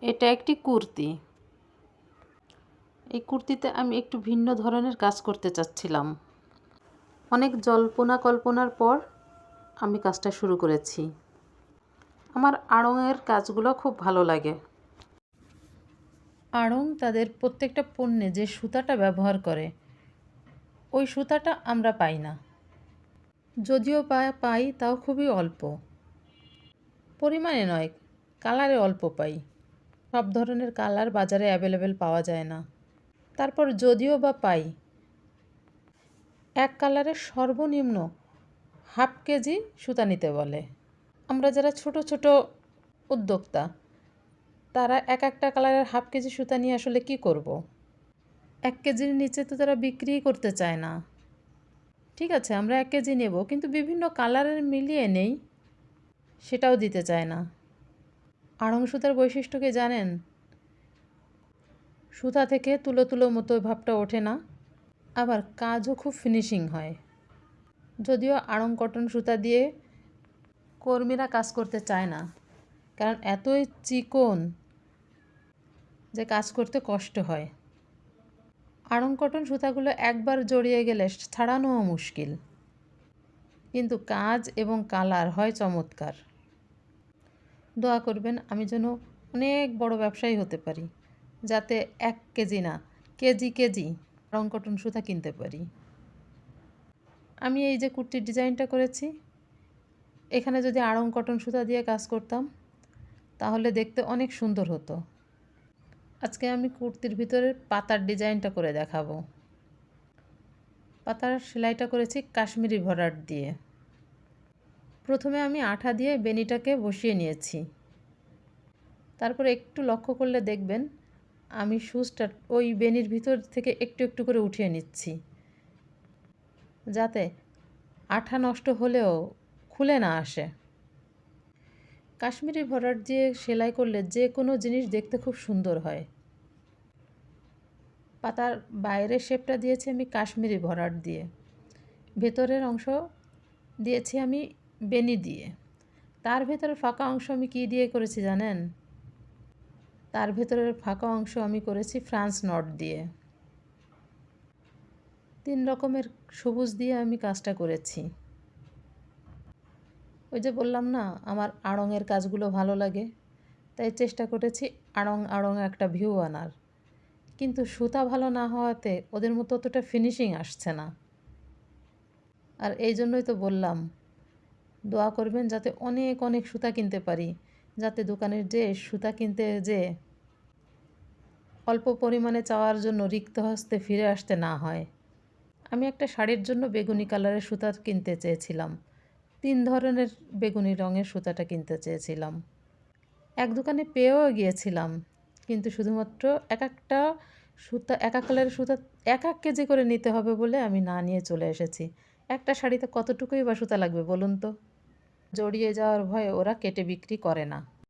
এটা একটি কুর্তি। এই কুর্তিতে আমি একটু ভিন্ন ধরনের কাজ করতে চাচ্ছিলাম। অনেক জল্পনা কল্পনার পর আমি কাজটা শুরু করেছি। আমার আড়ংয়ের কাজগুলো খুব ভালো লাগে। আড়ং তাদের প্রত্যেকটা পণ্যে যে সুতাটা ব্যবহার করে ওই সুতাটা আমরা পাই না। যদিও পাই তাও খুবই অল্প পরিমাণে নয়, কালারে অল্প পাই। সব ধরনের কালার বাজারে অ্যাভেলেবেল পাওয়া যায় না। তারপর যদিও বা পাই, এক কালারের সর্বনিম্ন হাফ কেজি সুতা নিতে বলে। আমরা যারা ছোট ছোট উদ্যোক্তা তারা এক একটা কালারের হাফ কেজি সুতা নিয়ে আসলে কি করব? 1 কেজির নিচে তো তারা বিক্রিই করতে চায় না। ঠিক আছে, আমরা 1 কেজি নেব, কিন্তু বিভিন্ন কালারের মিলিয়ে নেই, সেটাও দিতে চায় না। আড়ং সুতার বৈশিষ্ট্য কি জানেন? সুতা থেকে তুলো তুলো মতো ভাবটা ওঠে না, আবার কাজও খুব ফিনিশিং হয়। যদিও আড়ং কটন সুতা দিয়ে কর্মীরা কাজ করতে চায় না, কারণ এতই চিকন যে কাজ করতে কষ্ট হয়। আড়ং কটন সুতাগুলো একবার জড়িয়ে গেলে ছাড়ানোও মুশকিল, কিন্তু কাজ এবং কালার হয় চমৎকার। দোয়া করবেন আমি যেন অনেক বড় ব্যবসায়ী হতে পারি, যাতে 1 কেজি না কেজি কেজি আড়ং কটন সুতা কিনতে পারি। আমি এই যে কুর্তির ডিজাইনটা করেছি, এখানে যদি আড়ং কটন সুতা দিয়ে কাজ করতাম তাহলে দেখতে অনেক সুন্দর হতো। আজকে আমি কুর্তির ভিতরের পাতার ডিজাইনটা করে দেখাবো। পাতার সেলাইটা করেছি কাশ্মীরি ভরাট দিয়ে। প্রথমে আমি আঠা দিয়ে বেনিটাকে বসিয়ে নিয়েছি। তারপরে একটু লক্ষ্য করলে দেখবেন আমি সুচটা ওই বেনির ভিতর থেকে একটু একটু করে উঠিয়ে নিচ্ছি, যাতে আঠা নষ্ট হলেও খুলে না আসে। কাশ্মীরি ভরাট দিয়ে সেলাই করলে যে কোনো জিনিস দেখতে খুব সুন্দর হয়। পাতার বাইরের শেপটা দিয়েছি আমি কাশ্মীরি ভরাট দিয়ে, ভেতরের অংশ দিয়েছি আমি বেনি দিয়ে। তার ভেতরের ফাঁকা অংশ আমি কী দিয়ে করেছি জানেন? তার ভেতরের ফাঁকা অংশ আমি করেছি ফ্রান্স নট দিয়ে। 3 রকমের সবুজ দিয়ে আমি কাজটা করেছি। ওই যে বললাম না আমার আড়ংয়ের কাজগুলো ভালো লাগে, তাই চেষ্টা করেছি আড়ং একটা ভিউ আনার, কিন্তু সুতা ভালো না হওয়াতে ওদের মতো অতটা ফিনিশিং আসছে না। আর এই জন্যই তো বললাম দোয়া করবেন যাতে অনেক অনেক সুতা কিনতে পারি, যাতে দোকানের যে সুতা কিনতে যে অল্প পরিমাণে চাওয়ার জন্য রিক্ত হস্তে ফিরে আসতে না হয়। আমি একটা শাড়ির জন্য বেগুনি কালারের সুতা কিনতে চেয়েছিলাম, 3 ধরনের বেগুনি রঙের সুতাটা কিনতে চেয়েছিলাম। এক দোকানে পেয়েও গিয়েছিলাম, কিন্তু শুধুমাত্র এক একটা সুতা এক এক কালারের সুতা 1 কেজি করে নিতে হবে বলে আমি না নিয়ে চলে এসেছি। একটা শাড়িতে কতটুকুই বা সুতা লাগবে বলুন তো? জড়িয়ে যাওয়ার ভয়ে ওরা কেটে বিক্রি করে না।